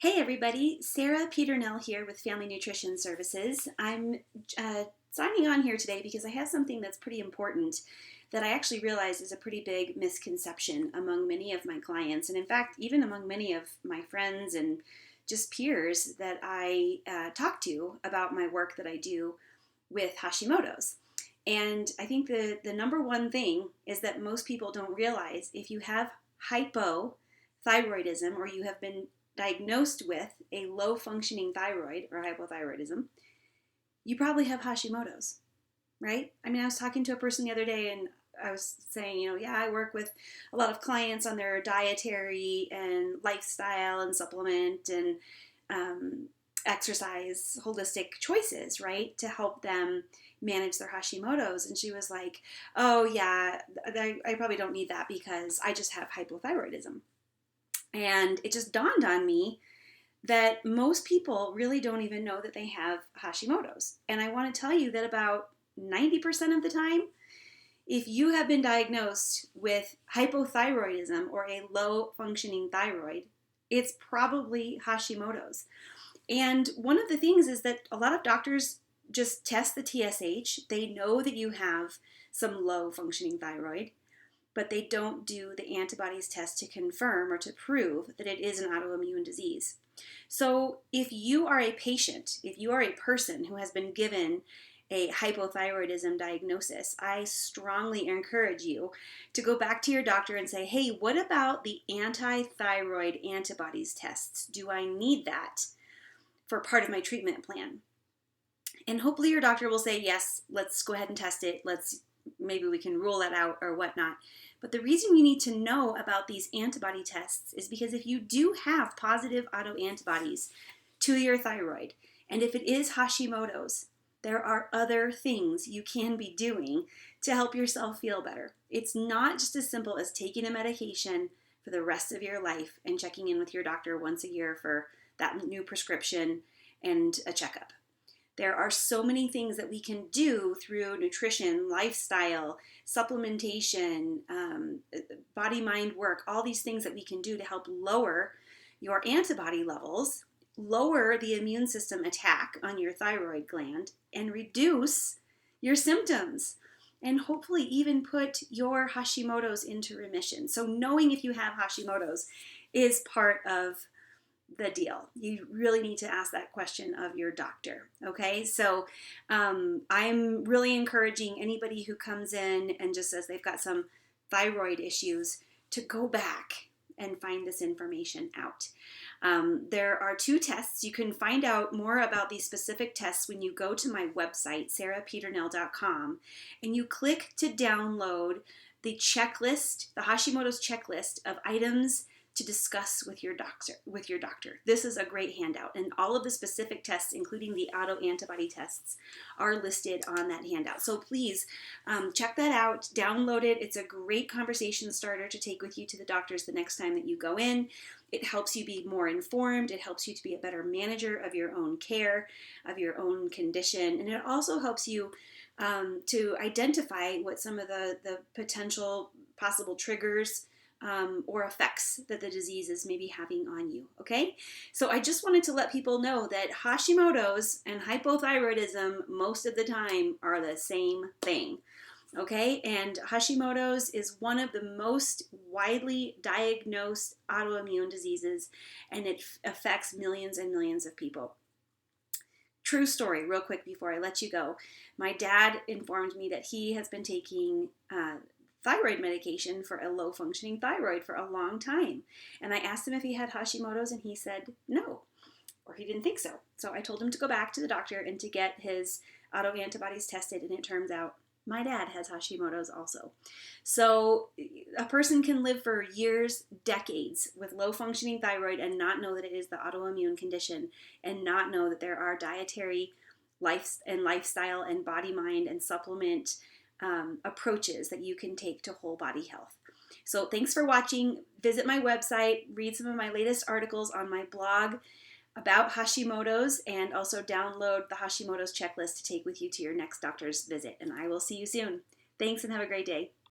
Hey everybody, Sarah Peternell here with Family Nutrition Services. I'm signing on here today because I have something that's pretty important that I actually realize is a pretty big misconception among many of my clients, and in fact, even among many of my friends and just peers that I talk to about my work that I do with Hashimoto's. And I think the number one thing is that most people don't realize if you have hypothyroidism or you have been diagnosed with a low functioning thyroid or hypothyroidism, you probably have Hashimoto's, right? I mean, I was talking to a person the other day and I was saying, yeah, I work with a lot of clients on their dietary and lifestyle and supplement and exercise holistic choices, right, to help them manage their Hashimoto's. And she was like, oh, yeah, I probably don't need that because I just have hypothyroidism. And it just dawned on me that most people really don't even know that they have Hashimoto's. And I want to tell you that about 90% of the time, if you have been diagnosed with hypothyroidism or a low functioning thyroid, it's probably Hashimoto's. And one of the things is that a lot of doctors just test the TSH. They know that you have some low functioning thyroid, but they don't do the antibodies test to confirm or to prove that it is an autoimmune disease. So if you are a patient, if you are a person who has been given a hypothyroidism diagnosis, I strongly encourage you to go back to your doctor and say, hey, what about the anti-thyroid antibodies tests? Do I need that for part of my treatment plan? And hopefully your doctor will say, yes, let's go ahead and test it. Maybe we can rule that out or whatnot. But the reason you need to know about these antibody tests is because if you do have positive autoantibodies to your thyroid, and if it is Hashimoto's, there are other things you can be doing to help yourself feel better. It's not just as simple as taking a medication for the rest of your life and checking in with your doctor once a year for that new prescription and a checkup. There are so many things that we can do through nutrition, lifestyle, supplementation, body-mind work, all these things that we can do to help lower your antibody levels, lower the immune system attack on your thyroid gland, and reduce your symptoms, and hopefully even put your Hashimoto's into remission. So knowing if you have Hashimoto's is part of the deal. You really need to ask that question of your doctor. Okay, so I'm really encouraging anybody who comes in and just says they've got some thyroid issues to go back and find this information out. There are 2 tests. You can find out more about these specific tests when you go to my website, sarahpeternell.com, and you click to download the checklist, the Hashimoto's checklist of items to discuss with your doctor. This is a great handout, and all of the specific tests, including the autoantibody tests, are listed on that handout. So please check that out, download it. It's a great conversation starter to take with you to the doctors the next time that you go in. It helps you be more informed. It helps you to be a better manager of your own care, of your own condition, and it also helps you to identify what some of the potential possible triggers or effects that the disease is maybe having on you, okay? So I just wanted to let people know that Hashimoto's and hypothyroidism most of the time are the same thing, okay? And Hashimoto's is one of the most widely diagnosed autoimmune diseases, and it affects millions and millions of people. True story, real quick before I let you go. My dad informed me that he has been taking thyroid medication for a low functioning thyroid for a long time. And I asked him if he had Hashimoto's and he said no, or he didn't think so. So I told him to go back to the doctor and to get his autoantibodies tested, and it turns out my dad has Hashimoto's also. So a person can live for years, decades with low functioning thyroid and not know that it is the autoimmune condition, and not know that there are dietary lifestyle and body mind and supplement approaches that you can take to whole body health. So thanks for watching. Visit my website, read some of my latest articles on my blog about Hashimoto's, and also download the Hashimoto's checklist to take with you to your next doctor's visit. And I will see you soon. Thanks and have a great day.